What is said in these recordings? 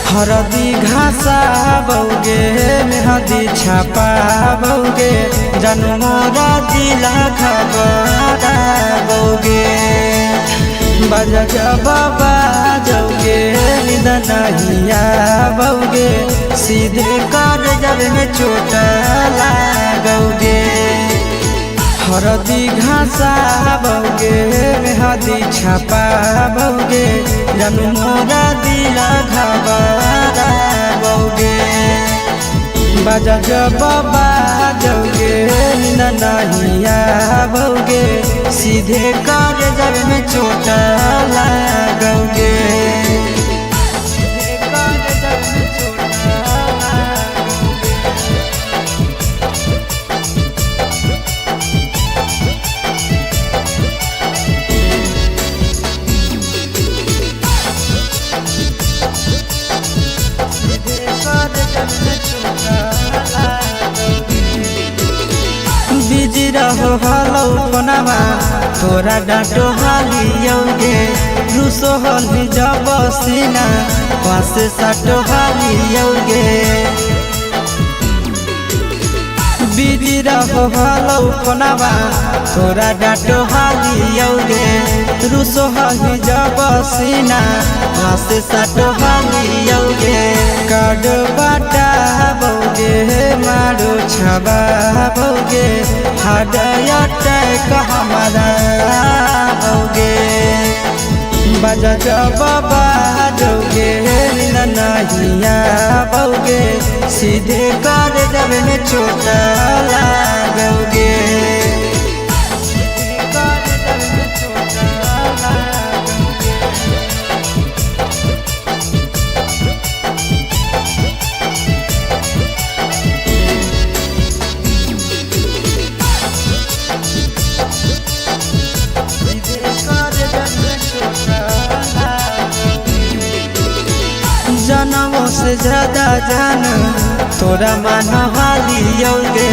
हरदी घासा बौगे मेहदी छापा बौगे जनमोरा दिला खबरा बौगे बजा जबा जौगे निदनहिया बौगे सीधे कर जब में चोट लागोगे। हरदी घासा बौगे मेहदी छापा बौगे जनमोरा दिला घबरा बौगे बजा जबा जौगे नहिया बौगे सीधे कर जब में चोट लागोगे। बिजी रहो हलो कोनावा तोरा डांटो हालियोगे रूसो हली जब सीना पास साटो हालियोगे। बिजी रहो हलो कोनावा तोरा डांटो हालियोगे रूसो हली जब सीना पास साटो हालियोगे। काड बाटा बौगे मारो छबा बौगे हाडया टैक हमारा बौगे बजा जबा जौगे नहिया बौगे सीधे कर जब में चोट लागोगे। जनमों से ज्यादा जान तोरा मान हालियोगे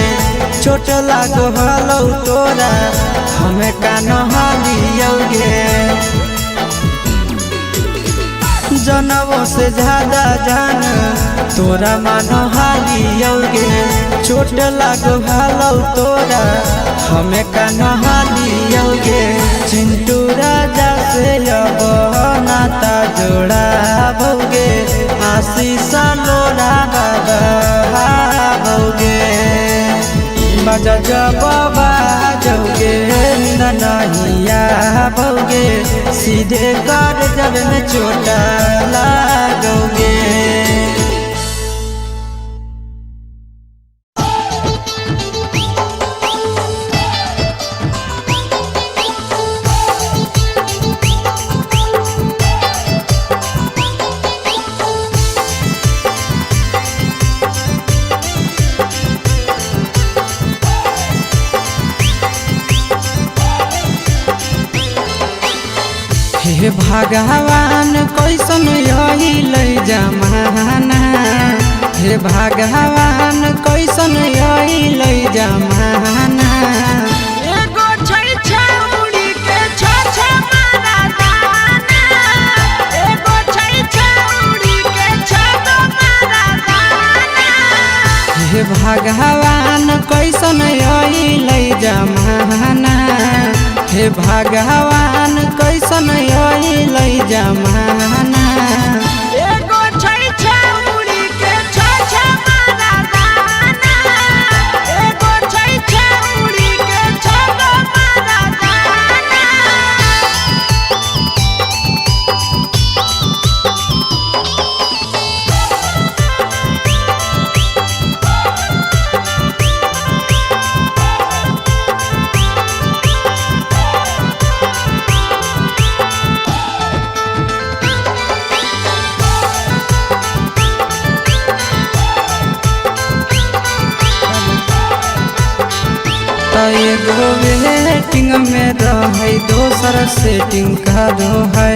चोट लागो हलो तोरा हमें कान हालियोगे। जनमों से ज्यादा जान तोरा मान हालियोगे चोट लागो हलो तोरा हमें कान हालियोगे। चिंटू राजा से अब नाता जोड़ा बौगे आशीष लोड़ा बाबा बौगे बजा जबा जौगे नहिया बौगे सीधे कर जब में चोट लागोगे। हे भगवान कैसन यही जमाना हे भगवान कैसन यही जमाना। एगो छै छौड़ी के छ मारा दाना एगो छै छौड़ी के छ मारा दाना। हे भगवान कैसन यही जमाना हे भगवान कैसन यही जमाना। एगो छै छौड़ी के छ मारा दाना एगो छै छौड़ी के छ मारा दाना। एगो वेटिंग में रहे दोसर सेटिंग करो है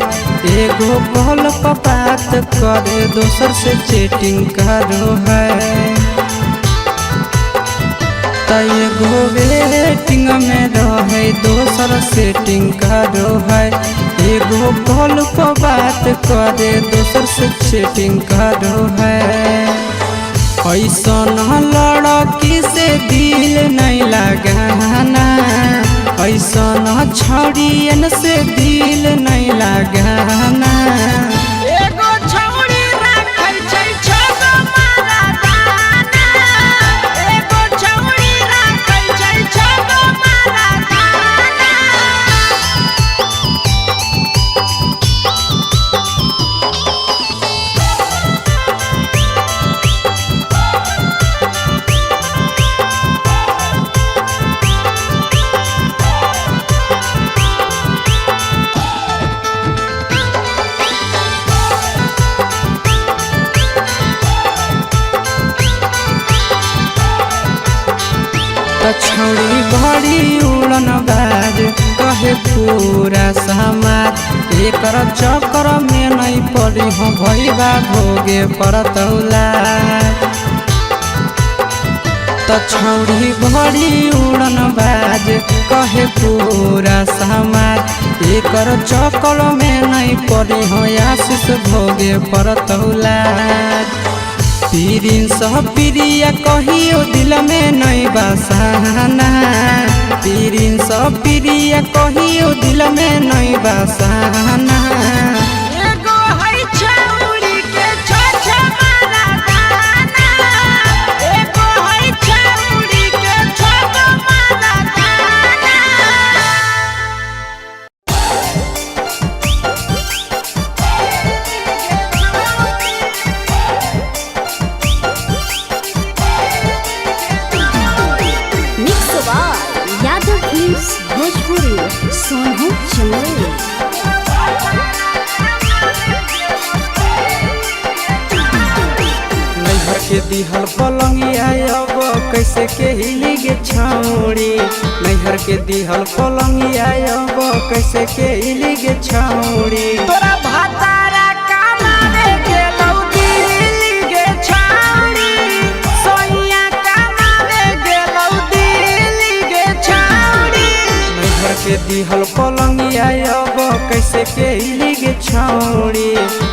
एगो कॉल पर बात करे दोसर से चैटिंग करो है। एगो वेटिंग में रहे दोसर सेटिंग करो है एगो कॉल पर बात करे दोसर से चैटिंग करो है। ऐसन लड़की से दिल नहीं लगाना, ऐसन छड़ियन से दिल नहीं लगाना। एगो छौड़ी राखै छै छगो मरदाना, एगो छौड़ी राखै छै छगो मरदाना। छौड़ी बड़ी उड़न बाज कहे पूरा समाज, एकर चक्कर में नहीं पड़ी हो भैया भोगे पड़तौला। छौड़ी बड़ी उड़न बाज कहे पूरा समाज, एकर चक्कर में नहीं पड़ी हो आशीष भोगे पड़तौला। पीरिन सह प्रिया कहियो दिल में नहीं बसाना, पीरिन सह प्रिया कहियो दिल में नहीं बसाना। एगो है छौड़ी के छ मरदाना, एगो है छौड़ी के छगो मरदाना। यादव फिल्म्स भोजपुरी सोनू चंदेल। नैहर के दिहल पलंगिया अब कैसे के हिली गे छौड़ी, नैहर के दिहल पलंगिया अब कैसे के हिली गे छौड़ी। तोरा भातारा कमावे गेलौ दिल्ली गे छौड़ी, सोइया कमावे गेलौ दिल्ली गे छौड़ी। नैहर के दिहल पलंगिया अब कैसे के हिली गे छौड़ी,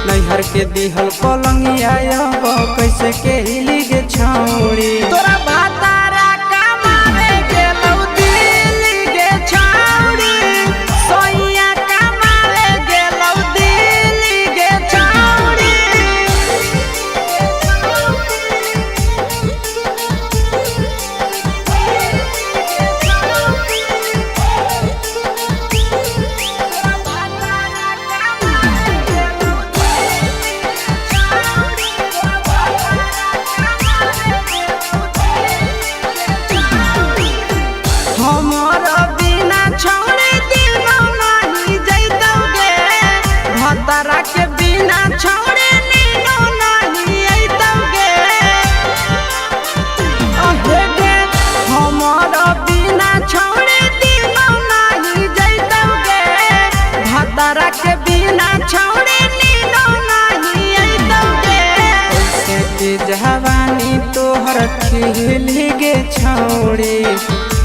नैहर के दिहल पलंगिया अब कैसे के हिली गे छौड़ी। तोरा भातारा कमावे गेलौ दिल्ली गे छौड़ी, सोइया कमावे गेलौ दिल्ली गे छौड़ी। हमर बिना छौड़ी दिनो नहीं जैतौगे, भतरा के बिना छौड़ी नीनो नहीं अइतौगे। अहे गे हमर बिना छौड़ी दिनो नहीं जैतौगे, भतरा के बिना छौड़ी नीनो नहीं अइतौगे। कैसे के जवानी तोहर खिली गे छौड़ी,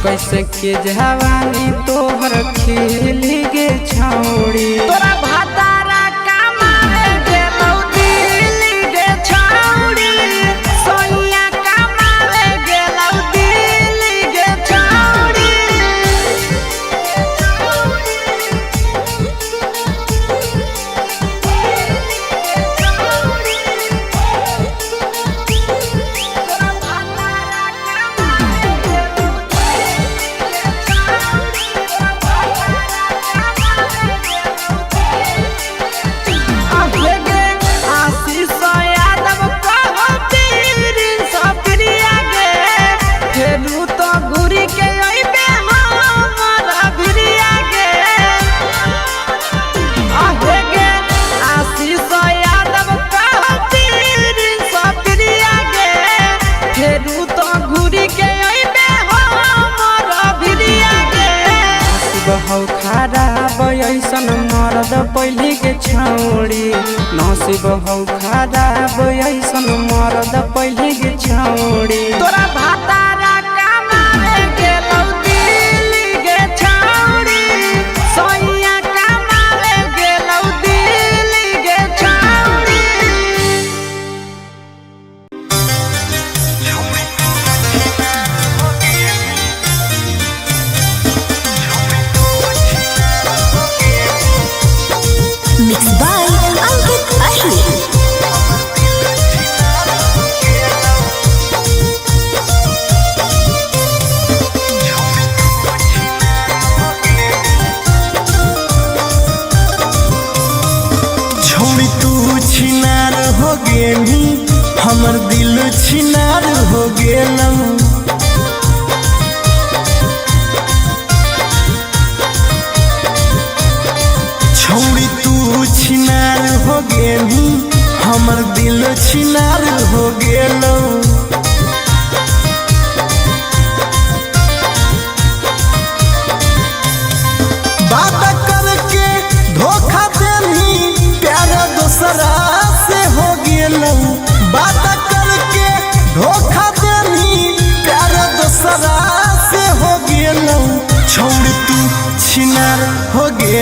कैसे के जवानी तोहर खिली गे छौड़ी। तोरा भातारा कमावे गेलौ दिल्ली गे छौड़ी, सोइया कमावे गेलौ दिल्ली गे छौड़ी। बहौ खराब ऐसन मरद पहली के छौड़ी, नसीब हौ खराब ऐसन मरद पहली के छौड़ी। तोरा भातारा कमावे गेलौ दिल्ली गे छौड़ी, सोइया कमावे गे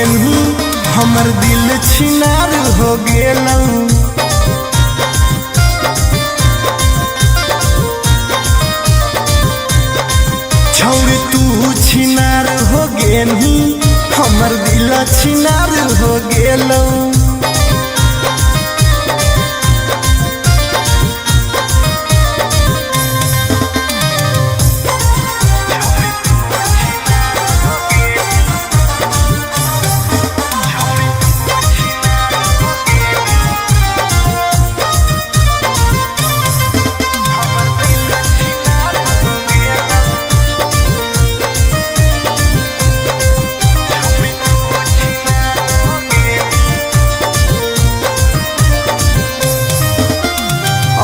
गेलू हमर दिल छिनार हो गेलू छौरी तू छिनार हो गेलू हमर दिल छिनार हो गेलू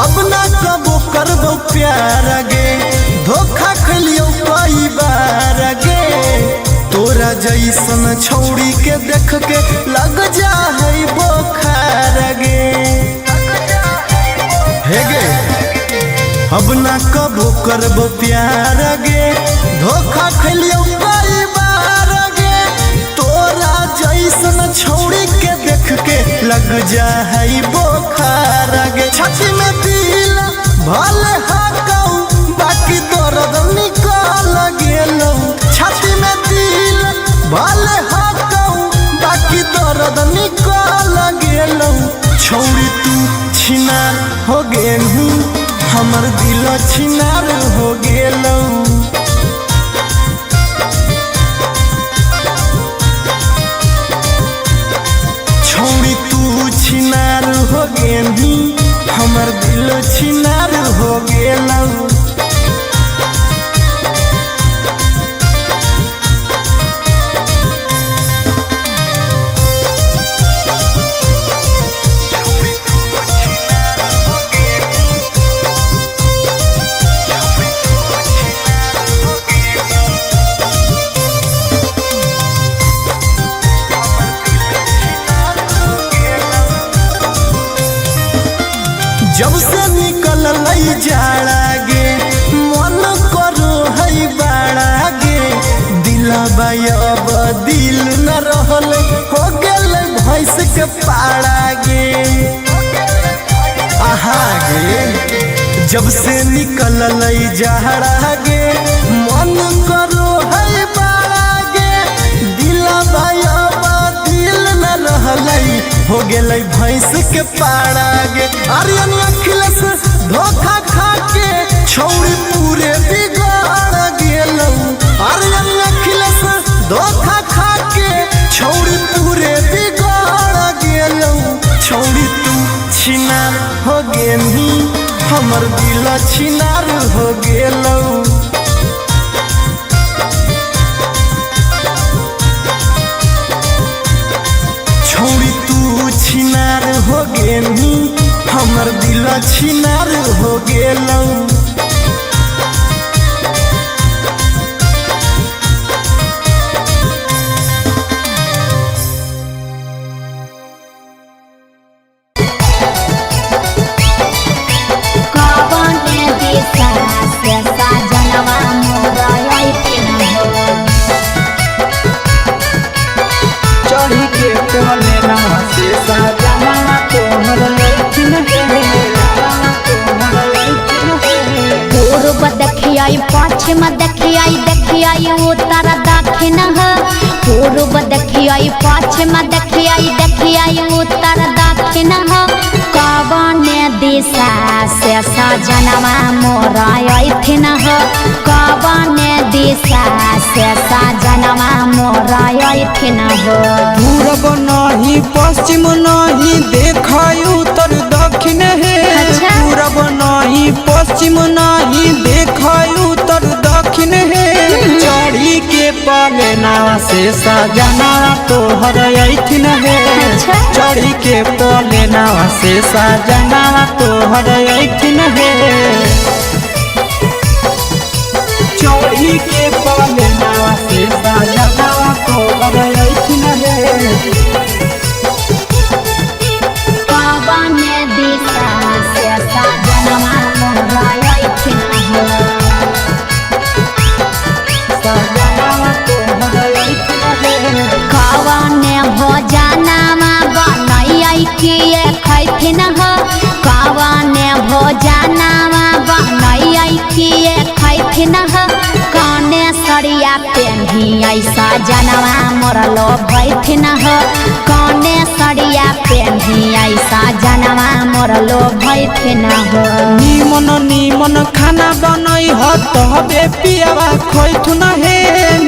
अब ना कबो करबो प्यार गे धोखा खलियो कई बार गे तोरा जैसन छौड़ी के देख के लग जा है बोखार गे हे गे अब ना कबो करबो प्यार गे धोखा खलियो कई बार गे तोरा जैसन छौड़ी के देख के लग जा है बोखार गे छाती में दिल भले हाकऊ बाकी दर्द निकल गेलौ छाती में दिल भले हाकऊ बाकी दर्द निकल गेलौ छौड़ी तू छिनार हो गेलू हमर दिल छिनार हो गेलौ छौड़ी तू छिनार हो गेलू हमर दिल छिनार हो गेलौ जब से निकल लई जाड़ा गे मन करो है बाड़ा गे दिलबा अब दिल न रहल हो गेल भैंस के पाड़ा गे आहा गे जब से निकल लई जाड़ा गे मन करो है बाड़ा गे दिलबा अब दिल न रहल हो गेलै भैंस के पाड़ा गे आर्यन अखिलेश धोखा खा के छौड़ी पूरे बिगाड़ गेलौ आर्यन अखिलेश धोखा खा के छौड़ी पूरे बिगाड़ गेलौ छौड़ी तू छिनार हो गेलू हमर दिल छिनार हो गेलौ छौड़ी तू छिनार हो गेलू हमर दिल छिनार हो गेलौ चढ़ी के कोले नवा से साजना तोहर लैठिन पूर्व देखियाई पश्चिम देखियाई उत्तर दक्षिण पूर्व देखियाई पश्चिम देखियाई उत्तर दक्षिण कवन दिशा से सजनवा मोरा अइथिन कवन दिशा से सजनवा मोरा अइथिन पूरब नहीं पश्चिम नहीं देखाई उत्तर दक्षिण है अच्छा। पूरब नहीं पश्चिम नहीं देखाई उत्तर दक्षिण है चढ़ी के पलेना से सजना तोहर अइथिन है अच्छा। चढ़ी के पलेना से सजना तोहर अइथिन है चढ़ी के पलेना से सजना तोहर अइथिन है कवन दिशा से सजनवा मोरा अइथिन कवन ऐसा जनवा मोरलो भैथिन हो कौने सड़िया पेन्ही ऐसा जनवा मोरलो भैथिन हो निमन निमन खाना बनई हो तबे पियावा खोइथुन हे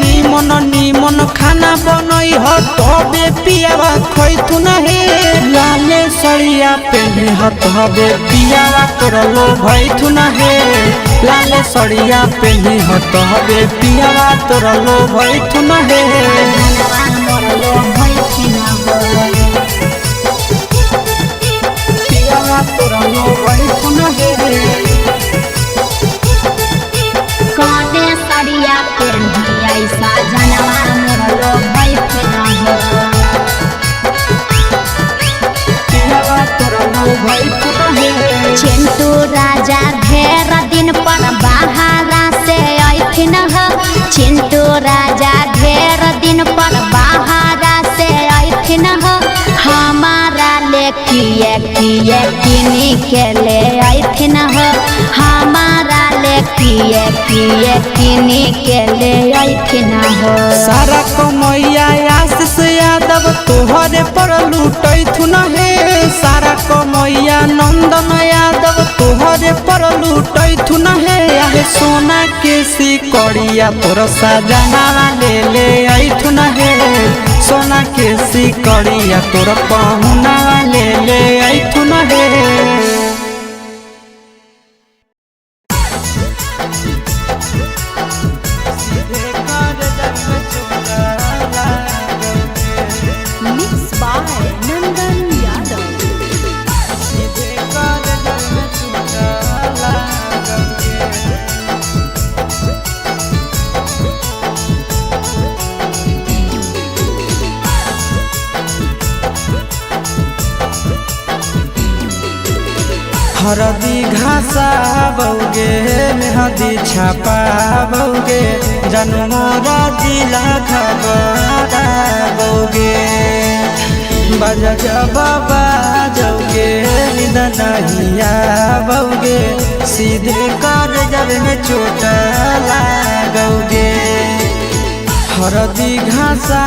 निमन निमन खाना बनई हो तबे पियावा खोइथुन हे लाले सड़िया पेन्ही हो तबे पियावा तोरलो भैथुन हे लाले सड़िया पेन्ही हो तबे पियावा तोरलो भैथुन हे जनवा मोरलो भैथिन हो पियावा तोरलो भैथुन हे कौने सड़िया पेन्ही ऐसा जनवा मोरलो भैथिन हो पियावा तोरलो भैथुन हे चिंटू राजा ढेर दिन पर बाहरा से अइथिन हो चिंटू राजा ढेर दिन पर बाहरा से अइथिन हो हमारा ले किए किए किनी के ले अइथिन हो हमारा ले किए किए किनी के ले अइथिन हो सारा कमैया आशीष यादव तोहरे पर लूटैथुन हे सारा कमैया नंदन यादव तोहरे पर लूटैथुन हे आहे सोना के सिकड़िया तोर सजना ले अइथुन हे सोना के सिकड़िया तोर पहुना ले अइथुन हे Mixed by Nandan Yadav. हरदी घासा बौगे मेहदी छापा बौगे जनमोरा जिला खबरा बौगे बजा बाबा जौगे नहिया बौगे सीधे कर जब में चोट लागोगे हरदी घासा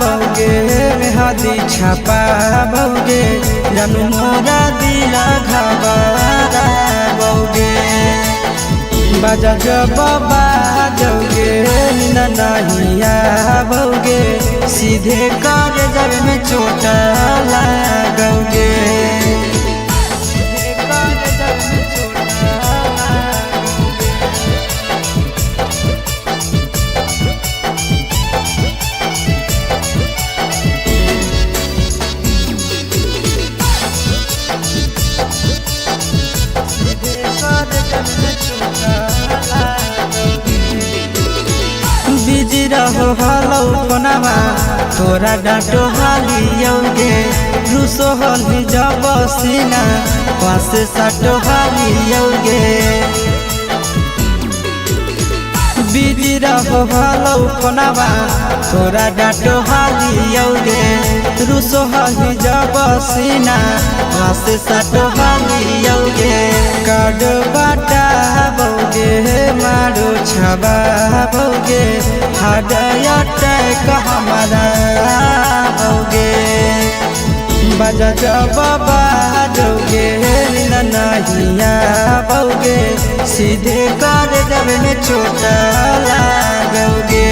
बौगे मेहदी छापा बौगे जनमोरा दिला घबरा बौगे बजा बाबा जौगे नहिया बौगे सीधे कर जब में चोट लागोगे बिजी रहो हलो कोनामा तोरा डांटो हालियोगे रूसो हली जब सीना पास साटो हालियोगे बिजी रहो हलो कोनामा तोरा डांटो हालियोगे रूसो हली जब सीना पास साटो हालियोगे काड बाटा बौगे मारो छबा बौगे हाडया टैक हमारा बौगे बजा बाबा जौगे नहिया बौगे सीधे कर जब में चोट लागोगे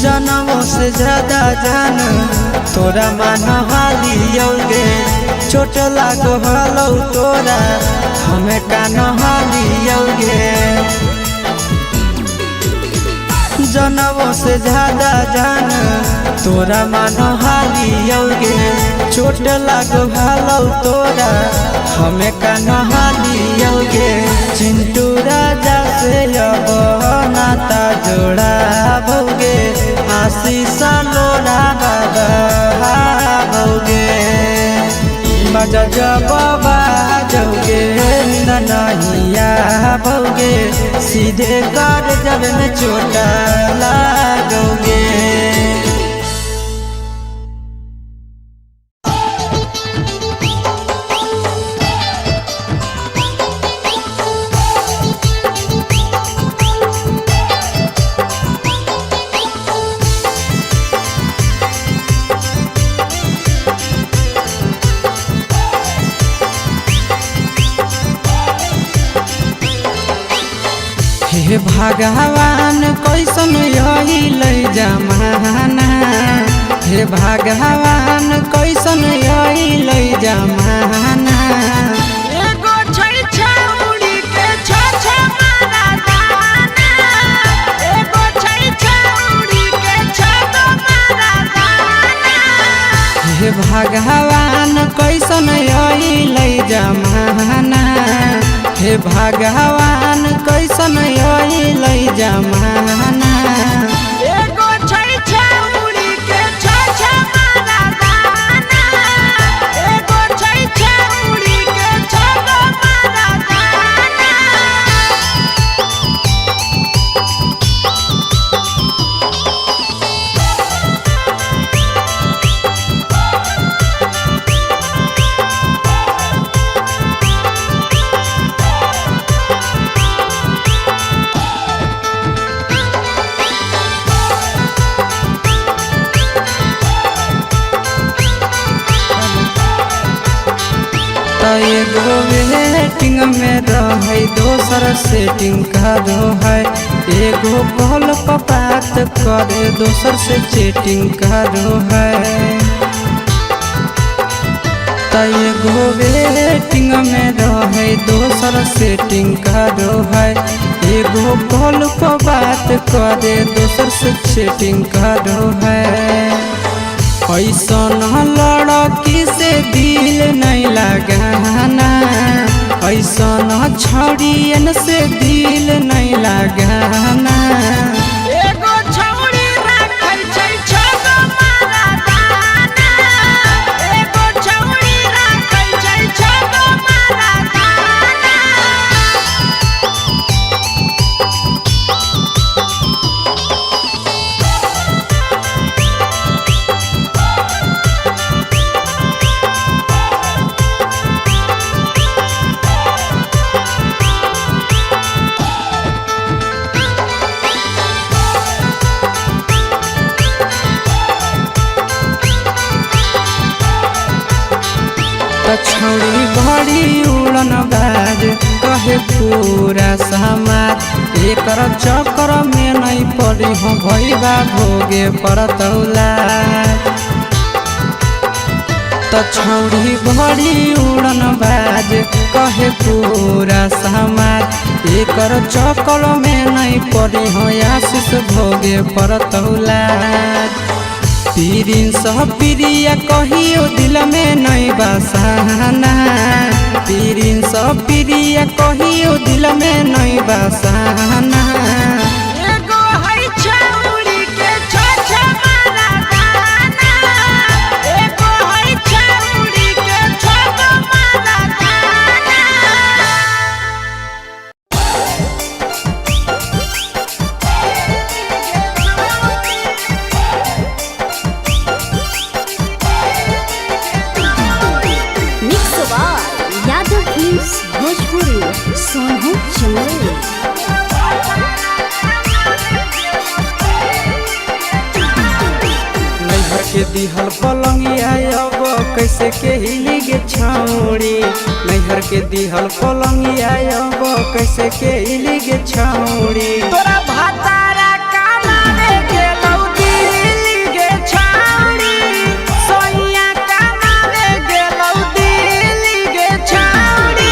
जनमों से ज्यादा जान तोरा मान हालियोगे चोट लागो हलो तोरा हमें कान हालियोगे जनमों से ज्यादा जान तोरा मान हालियोगे चोट लागो हलो तोरा हमें कान हालियोगे चिंटू राजा से अब नाता जोड़ा भोगे आशीष लोड़ा बाबा भोगे बजा बाबा जौगे नींद नहीं आओगे, सीधे कर जब में चोट लागोगे। हे भगवान कैसन यही लै जमाना, हे भगवान कैसन यही लै जमाना। एगो छै छौरी के छ मारा दाना, एगो छै छौरी के छ मारा दाना। हे भगवान कैसन यही लै जमाना, हे भगवान कैसन यही लै जमाना। एगो छै छौरी के छ मारा दाना, एगो छै छौरी के छ मारा दाना। एगो वेटिंग में रहे दोसर सेटिंग करो है, एगो कॉल पर बात करे दोसर से चैटिंग करो है। एगो वेटिंग में रहे दोसर सेटिंग करो है, एगो कॉल पर बात करे दोसर से चैटिंग करो है। ऐसन लड़की से दिल नहीं लगाना, ऐसन छौड़ियन से दिल नहीं लगाना। एगो छौरी राखै छै छ मारा दाना, एगो छौरी राखै छै छ मारा दाना। छौड़ी बड़ी उड़न बाज कहे पूरा समाज, एकर चक्कर में नहीं पड़ी हो भैया भोगे पड़तौला। छौड़ी बड़ी उड़न बाज कहे पूरा समाज, एकर चक्कर में नहीं पड़ी हो आशीष भोगे पड़तौला। पीरिन सब प्रिया कहियो दिल में नहीं बसाना, पीरिन सब प्रिया कहियो दिल में नहीं बसाना। एगो है छौरी के छ मारा दाना, एगो है छौरी के छ मारा दाना। Mix by Yadav films Bhojpuri, Sonu Chandel. नैहर के दिहल पलंगिया अब कैसे के हिली गे छौड़ी, नैहर के दिहल पलंगिया अब कैसे के हिली गे छौड़ी। तोरा भातारा कमावे गेलौ दिल्ली गे छौरी, सोइया कमावे गेलौ दिल्ली गे छौरी।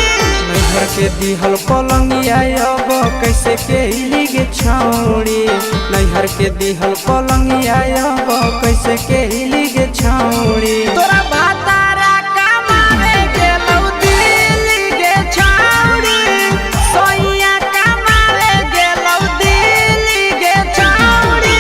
नैहर के दिहल पलंगिया अब कैसे के हिली गे छौड़ी, नैहर के दिहल पलंगिया अब कैसे के हिली गे छौड़ी। तोरा भातारा कमावे गेलौ दिल्ली गे छौरी, सोइया कमावे गेलौ दिल्ली गे छौरी।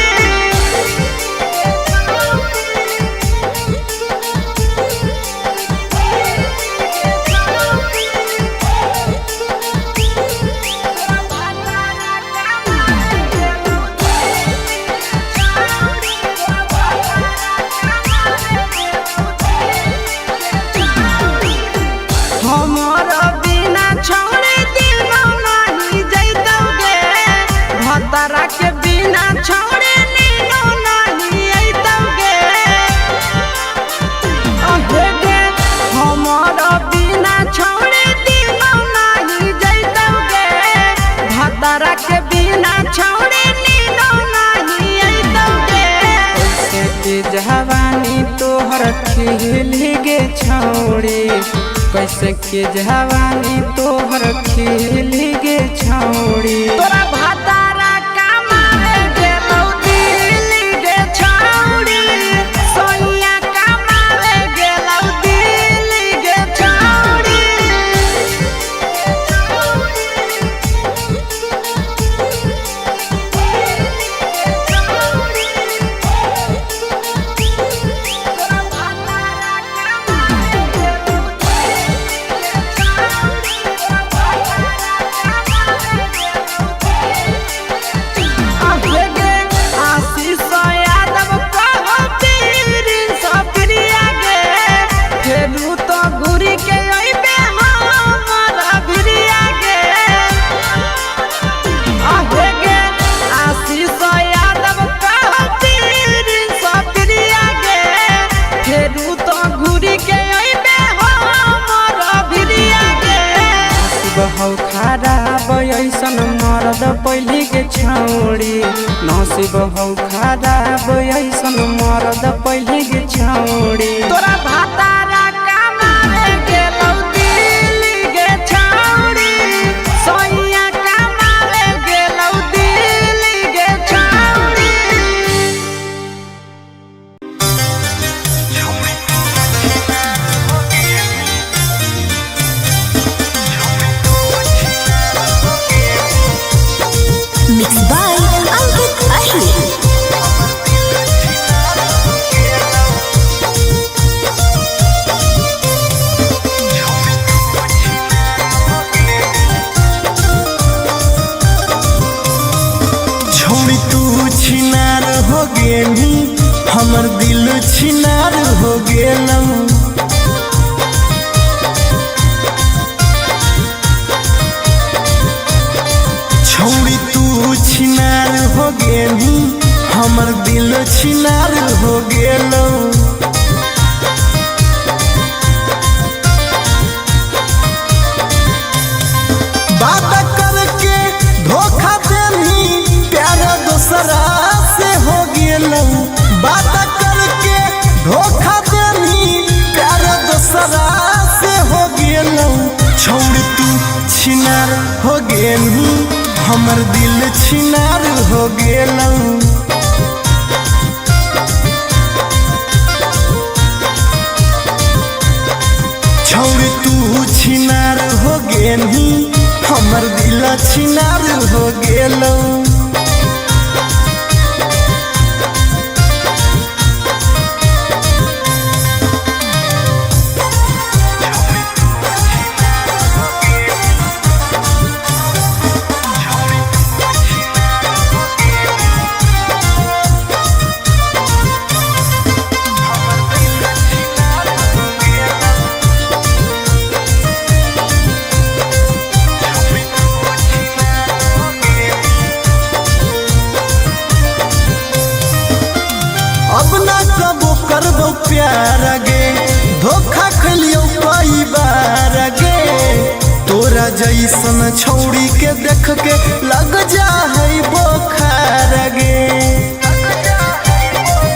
खिली गे छौड़ी कैसे के जवानी तोहर खिली गे छौड़ी तोरा भातारा कमावे गेलौ दिल्ली गे छौड़ी सोनिया कमावे गेलौ दिल्ली गे छौड़ी बहु खराब ऐसन मरद पहली के छौड़ी नसीब हौ खराब ऐसन मरद पहली के छौड़ी तोरा भातारा कमावे गेलौ दिल्ली गे छौड़ी सोनिया कमावे गेलौ दिल्ली गे छौड़ी Mixed by Ankit Ahir. छोड़ी तू छिनार हो गेली हमर दिल छिनार हो गेलौ छोड़ी तू छिनार हो गेली हमर दिल छिनार हो गेलौ बात करके धोखा देनी प्यार दूसरा से हो गेलौ बात करके धोखा देनी प्यार दूसरा से हो गेलौ छोड़ तू छिनार हो गेली हमर दिल छिनार हो गेलौ छोड़ तू छिनार हो गेली हमर दिल छिनार हो गेलौ अब ना कबो करबो प्यार गे धोखा खलियो कई बार गे तोरा जैसन छौड़ी के देख के लग जा है बोखार गे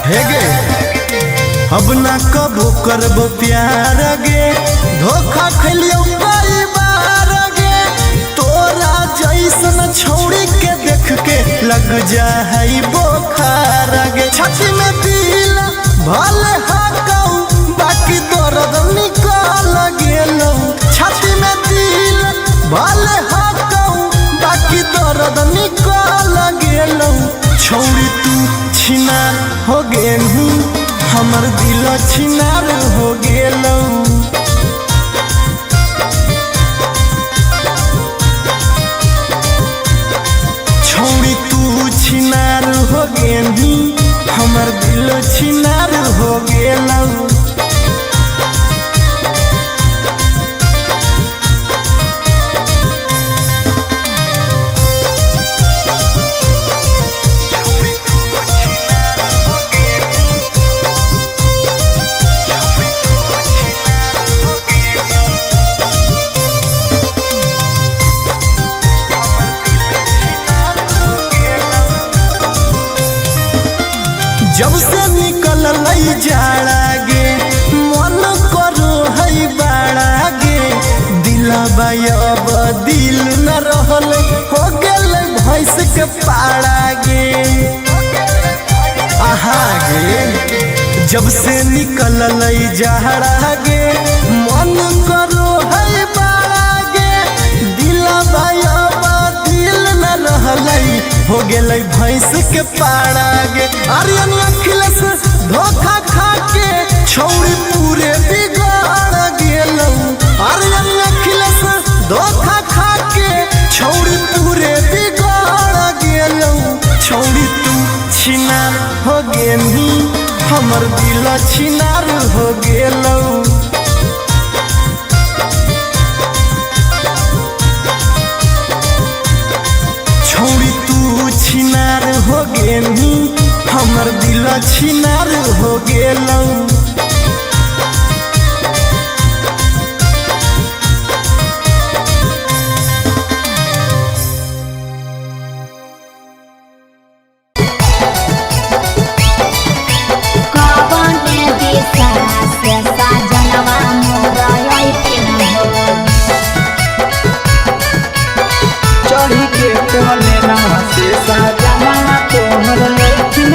हे गे अब ना कबो करबो प्यार गे धोखा खलियो कई बार गे तोरा जैसन छौड़ी के देख के लग जा है बोखार गे छाती में दिल भले हाकौ बाकी दर्द निकाल गेलौ छाती में दिल भले हाकौ बाकी दर्द निकाल गेलौ छौड़ी तू छिनार हो गेलू हमर दिल छिनार हो गेलौ छौड़ी तू छिनार हो गेली हमर दिल छिनार हो गेलौ जब से निकल जाड़ा गे पाड़ा गे आहा गे जब से निकल जहरा गे मन करो है बाड़ा गे दिला बाबा दिल न रहलई हो गेलै भैंस के पाड़ा गे आर्यन अखिलेश धोखा खा के छौड़ी पूरे बिगाड़ गेलौ आर्यन अखिलेश धोखा खा के छौड़ी पूरे बिगाड़ गेलौ छौड़ी तू छिनार हो गेनी हमर दिल छिनार हो गेलौ छौड़ी तू छिनार हो गेनी हमर दिल छिनार हो गेलौ चढ़ी के बोले नवा से सजना तोहर लैठिन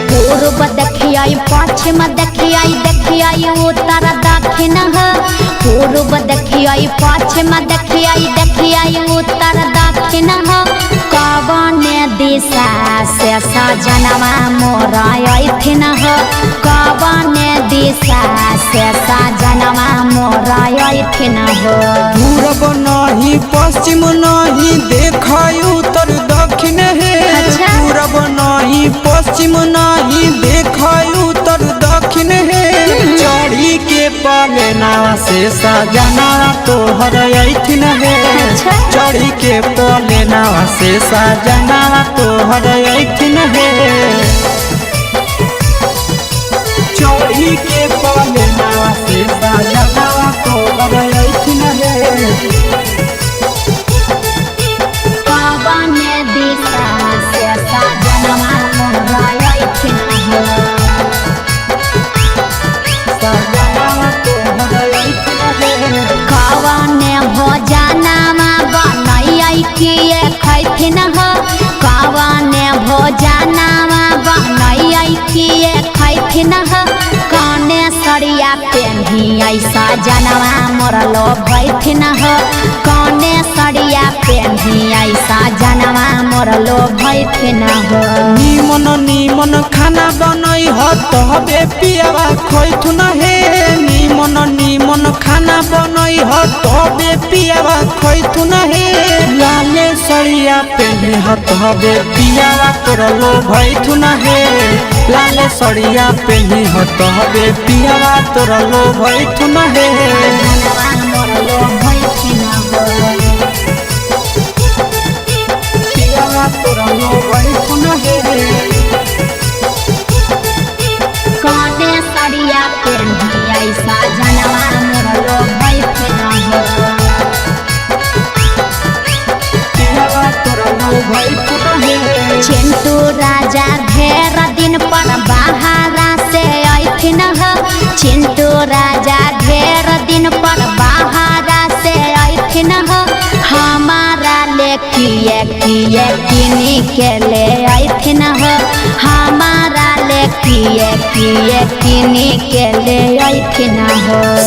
पूर्व देखियाई पश्चिम देखियाई देखियाई उत्तर दक्षिण पूर्व देखियाई पश्चिम देखियाई देखियाई उत्तर दक्षिण कवने दिशा से सजनवा मोर अइथिन कवने दिशा से सजनवा मोर अइथिन पूरब नहीं पश्चिम नहीं देखाई उत्तर दक्षिण है अच्छा। पूरब नहीं पश्चिम नहीं देखाई उत्तर दक्षिण है चढ़ी के पाले नावा से सजना तोहर अइथिन है अच्छा। चढ़ी के पाले नावा से सजना तोहर अइथिन है चढ़ी के पाले नावा से सजना तोहर अइथिन है कवने दिशा से सजनवा मोर अइथिन कवने भोजनमा बनैयै किए खैथिन कवने भोजनमा बनैयै किए खैथिन कने सरिया पेन्हियै सजनवा मोर लोभैथिन कने सरिया पेन्हियै सजनवा मोर लोभैथिन निमन निमन खाना बनई ह तबे पियावा खैथुन हे निमन निमन खाना बनई ह तबे पियावा खैथुन हे लाले सरिया पेन्हे ह तबे पियावा तोर लोभैथुन हे लाले सरिया पेन्हे ह तबे पियावा तोर लोभैथुन हे सजनवा मोर लोभैथिन पियावा तोर लोभैथुन हे कने सरिया पेन्हियै सजनवा मोर लोभैथिन पियावा तोर लोभैथुन हे चिंटू राजा ढेर दिन पर बाहरा से अइथिन चिंटू राजा ढेर दिन पर बाहरा से अइथिन हमारा ले किए किए किनी के ले अइथिन हमारा ले किए किए किनी के ले अइथिन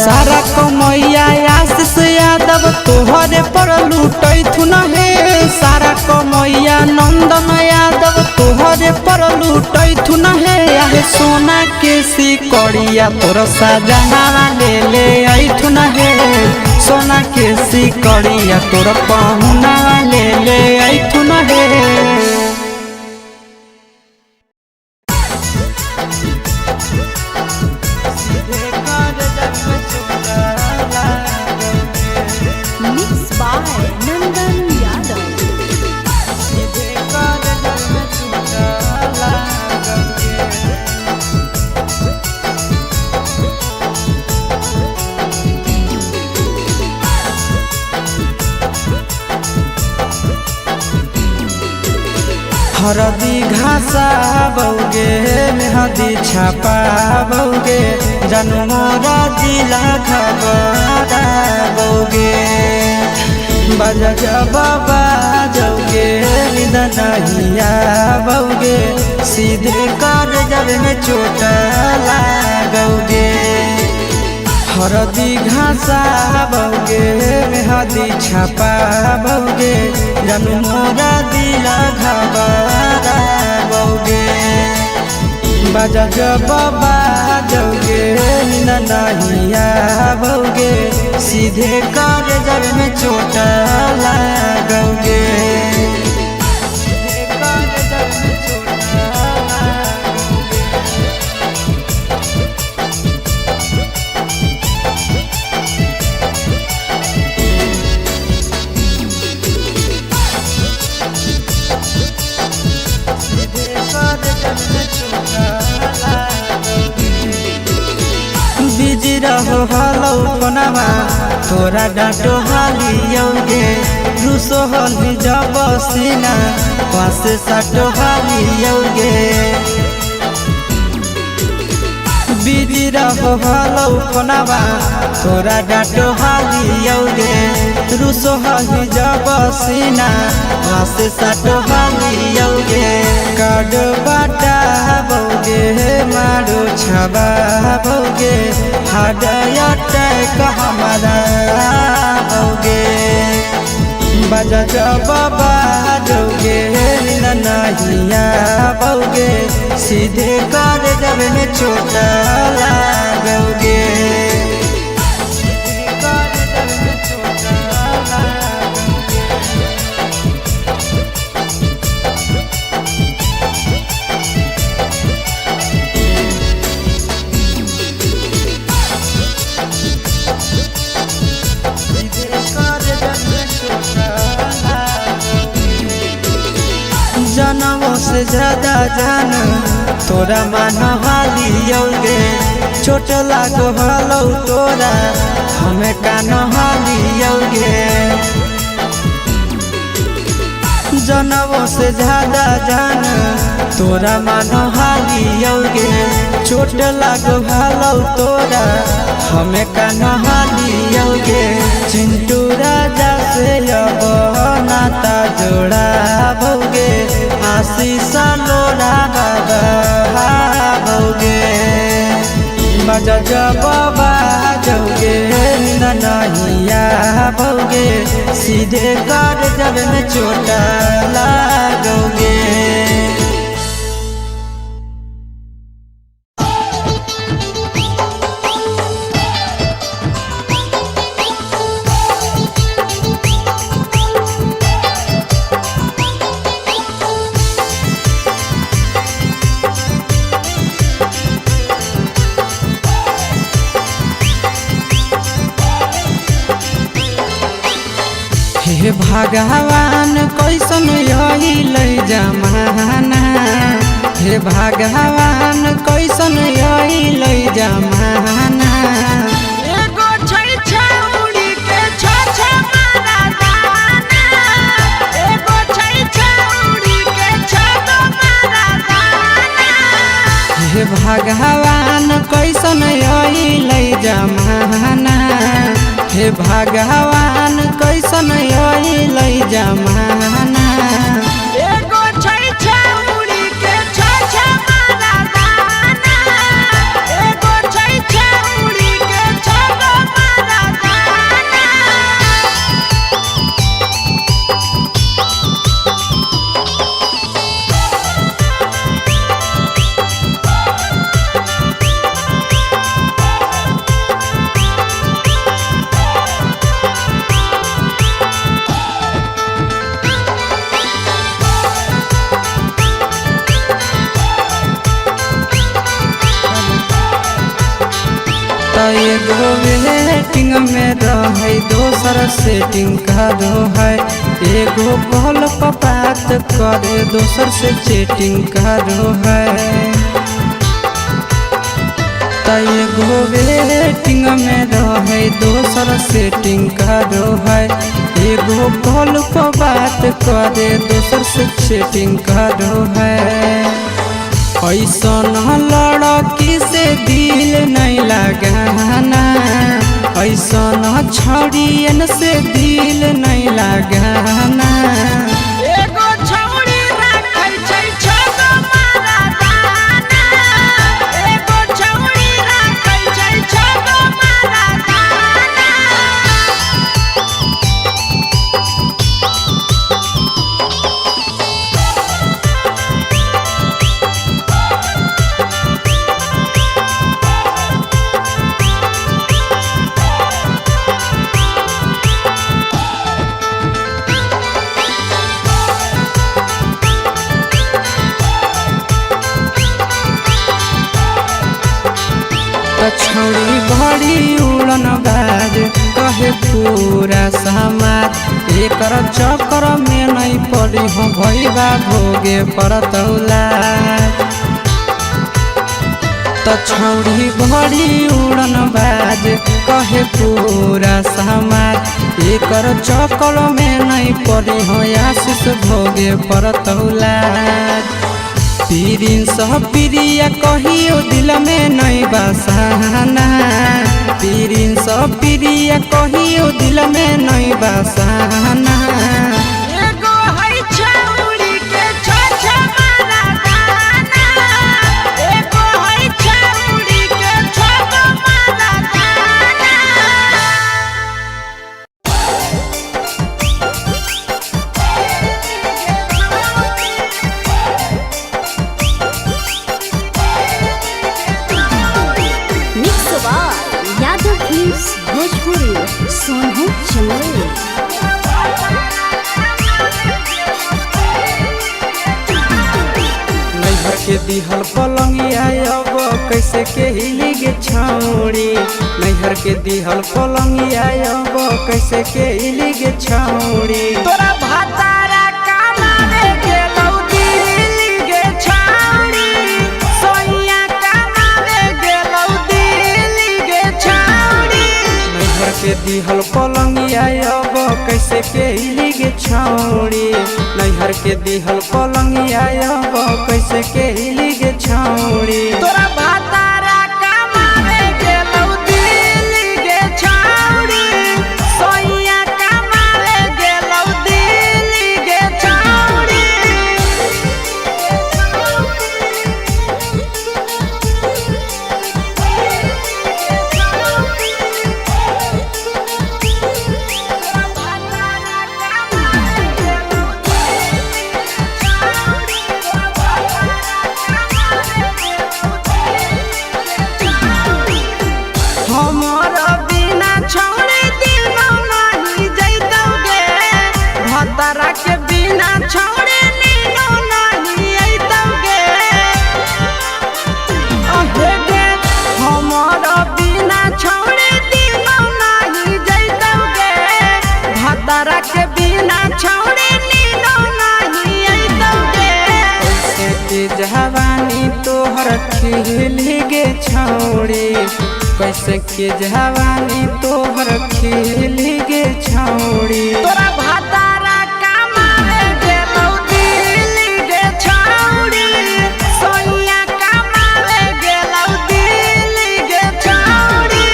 सारा कमैया आशीष यादव तोहरे पर लूटैथुन हे सारा कमैया नंदन यादव तोहरे पर लूटैथुन हे आहे सोना के सिकड़िया तोर सजना ले अइथुन हे सोना के सिकड़िया तोर पहुना ले अइथुन हे Mixed by Nandan Yadav. हरदी घासा बौगे मेहदी छापा बौगे जन्मोरा जिला खबरा बौगे बजा जब बाजोगे नींद नहीं आवोगे सीधे कर जब में चोट लागोगे हरदी घासाबोगे मेहदी छापाबोगे जानू मोरा दिल घबराबोगे बजा जब बाजोगे नींद नहीं आवोगे सीधे कर जब में चोट लागोगे बिजी रहो हलो कोनामा तोरा डांटो हालियोगे रूसो हली जब सीना पास साटो हालियोगे बिजी रहो हलो कोनामा तोरा डांटो हालियोगे रूसो हली जब सीना पास साटो हालियोगे काड बाटा बोगे मारो छबाबोगे हाडयटक हमारा होगे बजा जब बाजोगे नींद नहीं आवोगे सीधे कर जब में चोट लागोगे जनमों से ज्यादा जान तोरा मान हालियोगे चोट लागो हलो तोरा हमें कान हालियोगे जनमों से ज्यादा जान तोरा मान हालियोगे चोट लागो हलो तोरा हमें कान हालियोगे चिंटू राजा से अब नाता जोड़ा भोगे आशीष लोड़ा बाबोगे बजा जब बाजोगे नींद नहीं आवोगे सीधे कर जब में चोट लागोगे हे भगवान कैसन यही ले जमाना हे भगवान कैसन यही ले जमाना एगो छै छौड़ी के छ मारा दाना एगो छै छौड़ी के छ मारा दाना हे भगवान कैसन यही ले जमाना हे भगवान कैसन यही ले जमाना एगो छै छौड़ी के छ मारा दाना एगो छै छौड़ी के छ मारा दाना एगो वेटिंग में रहे दोसर सेटिंग करो है एगो कॉल पर बात करे दोसर से चैटिंग करो है एगो वेटिंग में रहे दोसर सेटिंग करो है एगो कॉल पर बात करे दोसर से चैटिंग करो है ऐसन लड़की से दिल नहीं लगाना ऐसन छड़ियन से दिल नहीं गाना। एगो छौड़ी राखै छै छगो मारा दाना, एगो छौड़ी राखै छै छगो मारा दाना। छौड़ी बड़ी उड़न बाज कहे पूरा समाज, एकर चक्कर में नहीं पड़ी हो भैया भोगे पड़तौला। छौड़ी बड़ी उड़न बाज कहे पूरा समाज, एकर चक्कर में नहीं पड़ी हो आशीष भोगे पड़तौला। पीरिन सह प्रिया कहियो दिल में नहीं बसाना, पीरिन सह प्रिया कहियो दिल में नहीं बसाना। एगो है छौड़ी के छ मारा दाना, एगो है छौड़ी के छगो मारा दाना। Mix by Yadav films Bhojpuri Sonu Chandel. नैहर के दिहल पलंगिया अब कैसे के हिली गे छौड़ी, नैहर के दिहल पलंगिया अब कैसे के हिली गे छौड़ी। तोरा भातारा कमावे गेलौ दिल्ली गे छौड़ी, सोइया कमावे गेलौ दिल्ली गे छौड़ी। नैहर के दिहल पलंगिया अब कैसे के हिली गे छौड़ी, नैहर के दिहल पलंगिया अब कैसे के हिली गे छौड़ी। तोरा भातारा कमावे गेलौ दिल्ली गे छौड़ी, सोइया कमावे गेलौ दिल्ली गे छौड़ी। हमर बिना छौड़ी दिनो नहीं जैतौगे, भतरा के बिना छौड़ी नीनो नहीं अइतौगे। अहे गे हमर बिना छौड़ी दिनो नहीं जैतौगे, भतरा के बिना छौड़ी नीनो नहीं अइतौगे। कैसे के जवानी तोहर खिली गे छौड़ी, कैसे के जवानी तोहर खिली गे छौड़ी। तोरा भातारा कमावे गेलौ दिल्ली गे छौड़ी, सोइया कमावे गेलौ दिल्ली गे छौड़ी।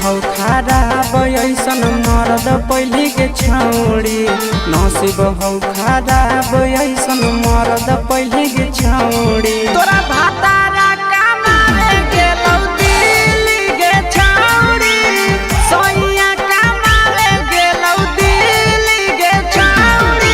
हौ खराब ऐसन मरद पहली के छौड़ी, नसीब हौ खराब ऐसन मरद पहली के छौड़ी। तोरा भातारा कमावे गेलौ दिल्ली गे छौड़ी, सोइया कमावे गेलौ दिल्ली गे छौड़ी।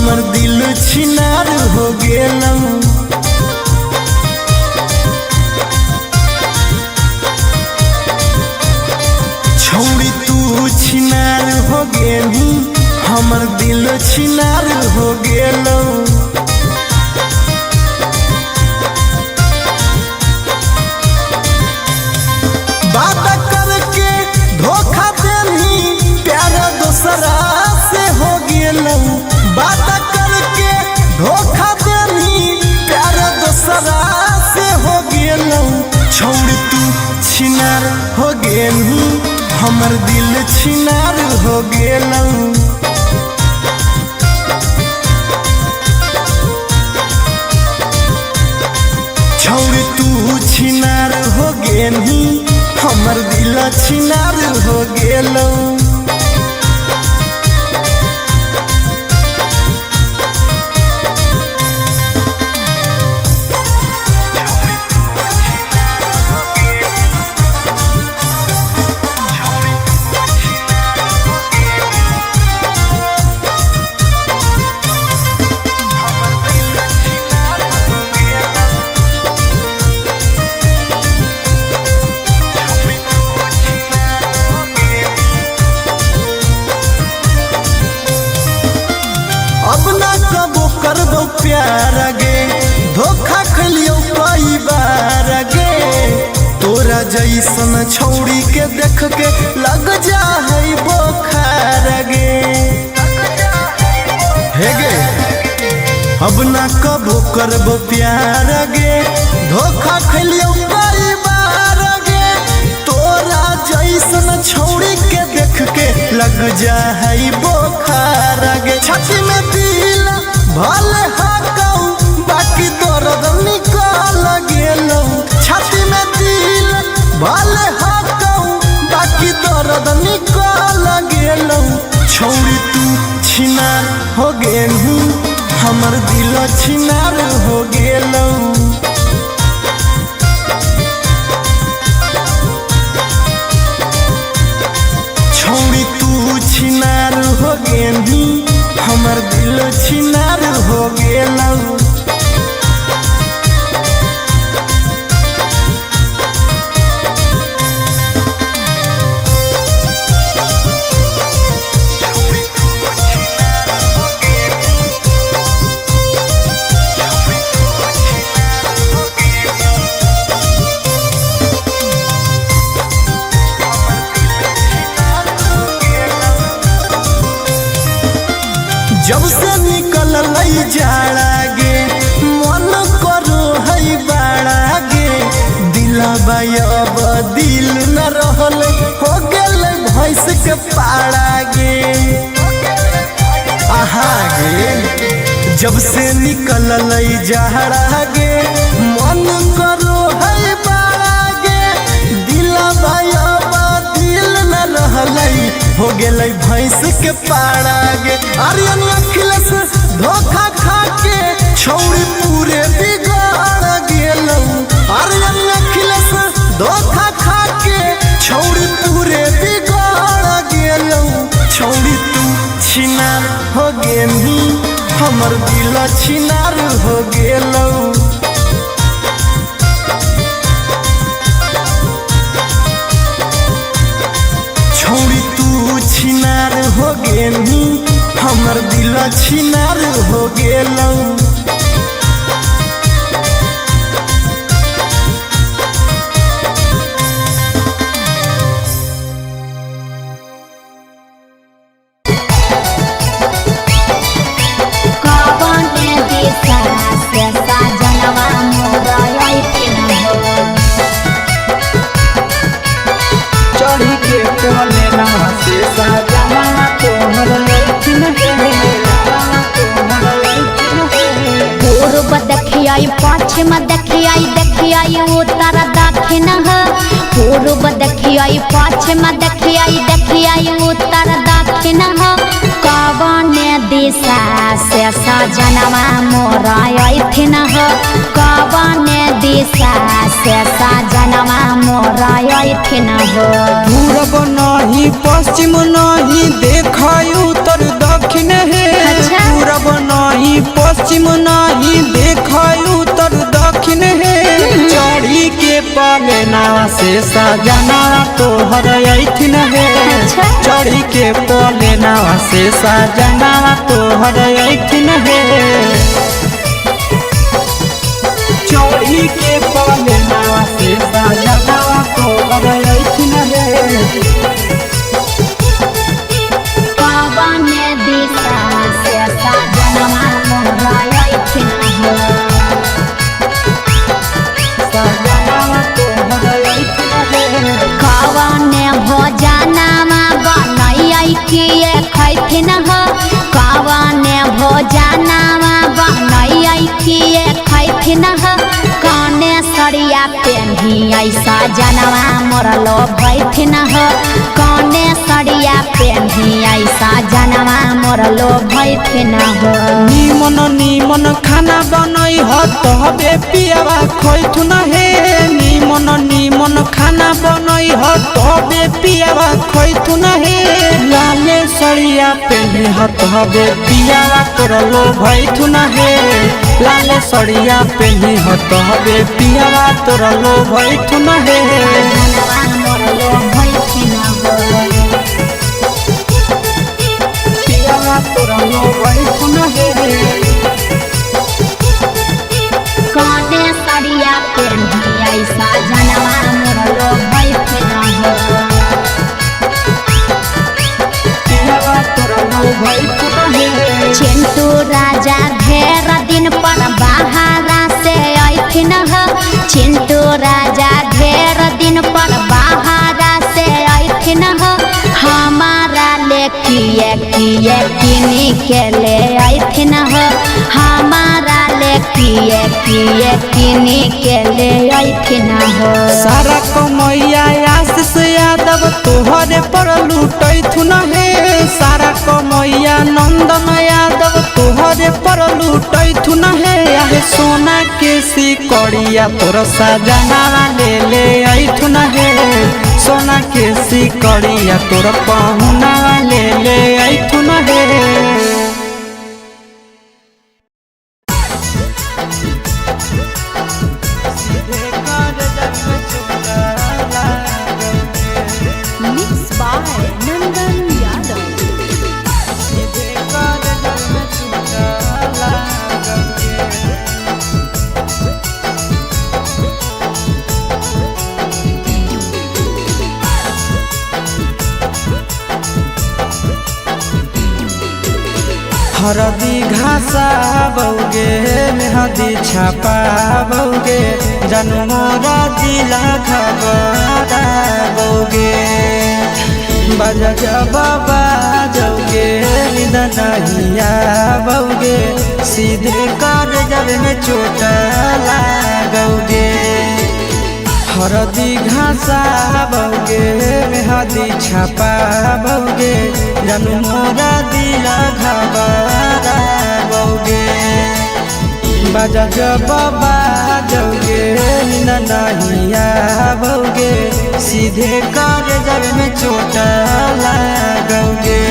हमर दिल छिनार हो गेलौ। छौड़ी तू छिनार हो गेली, हमर दिल छिनार हो गेलौ। बात करके धोखा देनी, प्यार दूसरा से हो गेलौ। बात करके धोखा देनी, प्यार दूसरा से हो गेलौ। छोड़ तू छिनार हो गेली, हमर दिल छिनार हो गेलौ। छोड़ तू छिनार हो गेली, हमर दिल छिनार हो गेलौ। अब ना कबो करबो प्यार गे, धोखा खलियो कई बार गे। तोरा जैसन छौड़ी के देख के लग जा है बोखार गे। हे गे अब ना कबो करबो प्यार गे, धोखा खलियो कई बार गे। तोरा जैसन छौड़ी के देख के लग जा है बोखार गे। छाती में दिल भले हाकौ, बाकी दर्द निकाल गेलौ। छाती में दिल भले हाकौ, बाकी दर्द निकाल गेलौ। छौड़ी तू छिनार हो गेलू, हमर दिल छिनार हो गेलौ। छौड़ी तू छिनार हो गेली, हमर दिल छिनार हो गेलौ। जब से निकल लई जाड़ा गे, मन करो है बाड़ा गे। दिलबा अब दिल न रहल, हो गेल भैंस के पाड़ा गे। आहा गे जब से निकल लई जाड़ा गे, मन करो है बाड़ा गे। दिलबा अब दिल न रहल, हो गेलै भैंस के पाड़ा गे। आर्यन अखिलेश धोखा खा के छौड़ी पूरे बिगाड़ गेलौ। आर्यन अखिलेश धोखा खा के छौड़ी पूरे बिगाड़ गेलौ। छौड़ी तू छिनार हो गेली, हमर दिल छिनार हो गेलौ। छौड़ी तू छिनार हो गेली, हमर दिल छिनार हो गेलौ। चढ़ी के कोने नहा से साजना तोहर लैठिन पूर्व देखियाई पश्चिम देखियाई, देखियाई उत्तर दक्षिण है। पूर्व देखियाई पश्चिम देखियाई, देखियाई उत्तर दक्षिण है। कवने दिशा से सजनवा मोर अइथिन है। कवने दिशा से सजनवा मोर अइथिन है। पूरब नहीं पश्चिम नहीं, देखा उत्तर दक्षिण है। अच्छा। पूरब नहीं नहीं पश्चिम नहीं देख उत्तर दक्षिण है चढ़ी के पलेना से सजना तोहर ऐठिन है चढ़ी के पलेना से सजना तोहर ऐठिन है चढ़ी के पलेना से सजना तोहर ऐठिन है कवने भोजनमा बनैयै किए खैथिन हो कवने भोजनमा बनैयै किए खैथिन हो कने सरिया पेन्ही ऐसा जनवा मोरलो भैथिन हो कने सरिया पेन्ही ऐसा जनवा मोरलो भैथिन हो निमन निमन खाना बनई हो तबे पियावा खैथुन हे निमन निमन खाना बनई हो तबे पियावा खैथुन हे लाले सड़िया पेन्ही हो तबे पियावा तोरलो भैथुन हे लाले सड़िया पेन्ही हो तबे पियावा तोरलो भैथुन हे जनवा मोरलो भैथिन हो पियावा तोरलो भैथुन हे कने सरिया पेन्ही ऐसा जनवा मोरलो भैथिन हो पियावा तोरलो भैथुन हे चिंटू राजा ढेर दिन पर बाहरा से ऐठिन हो चिंटू राजा ढेर दिन पर बाहरा से ऐठिन हो हमारा ले किए किए किनी के ले ऐठिन हो हमारा ले किए किए किनी के ले ऐठिन हो सारा कमैया आशीष यादव तोहरे पर लूटैथुन हे सारा कमैया नंदन यादव तोहरे पर लूटैथुन हे आहे सोना के सिकड़िया तोर सजना ले ऐथुन हे सोना के सिकड़िया तोर पहुना ले ऐथुन हे Mixed by Nandan Yadav. हरदी घासा बौगे मेहदी छापा बौगे जनमोरा जिला खबरा बौगे बजा बाबा जौगे निदनहिया बौगे सीधे कर जब में चोट लागोगे हरदी घासा बौगे मेहदी छापा बौगे जनमोरा दिला घबरा बौगे बजा बाबा जौगे नहिया बौगे सीधे कर जब में चोट लागोगे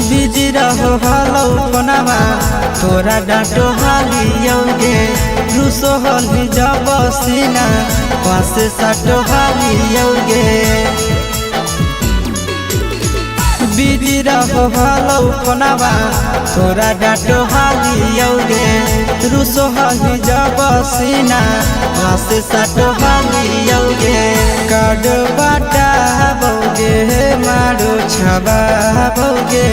बिजी रहो हलौ कोनामा तोरा डाँटो हालियौगे रुसो हली जब सीना पासे साटो हालियौगे बिजी रहो हलौ कोनामा तोरा डाँटो हालियौगे रुसो हली जब सीना पासे साटो हालियौगे काड बाटा बौगे मारो छबा बौगे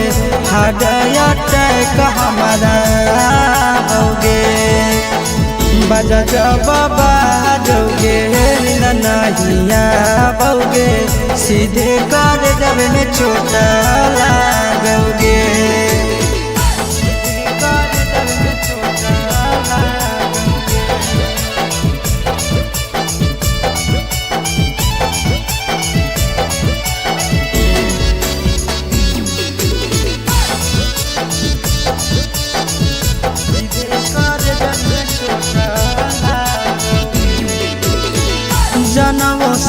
हाडया टैक हमारा बौगे बजा बाबा जौगे नहिया बौगे सीधे कर जब में चोट लागोगे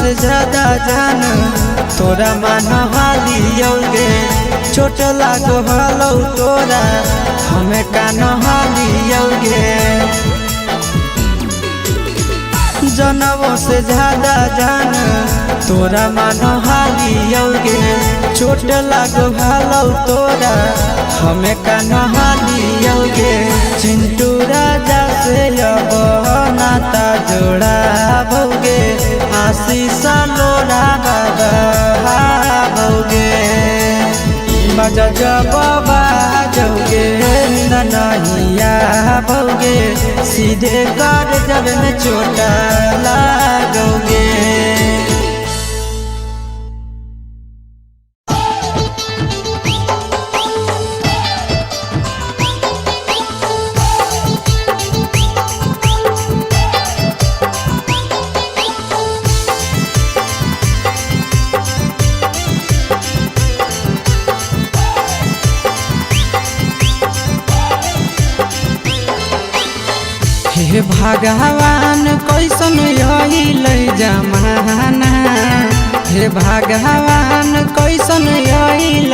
से ज्यादा जान तोरा मान हालियोगे चोट लागो हलो तोरा हमें का नहालियोगे जनवों से ज्यादा जान तोरा मानो हालियोगे चोट लागो हलो तोरा हमें का नहालियोगे चिंटू राजा से अब नाता जोड़ा भोगे आशीष लोड़ा बाबा भोगे बजा जब बाजोगे ननहिया भोगे सीधे कर जब में चोट लागोगे। हे भगवान कैसन यही जमाना हे भगवान कैसन यही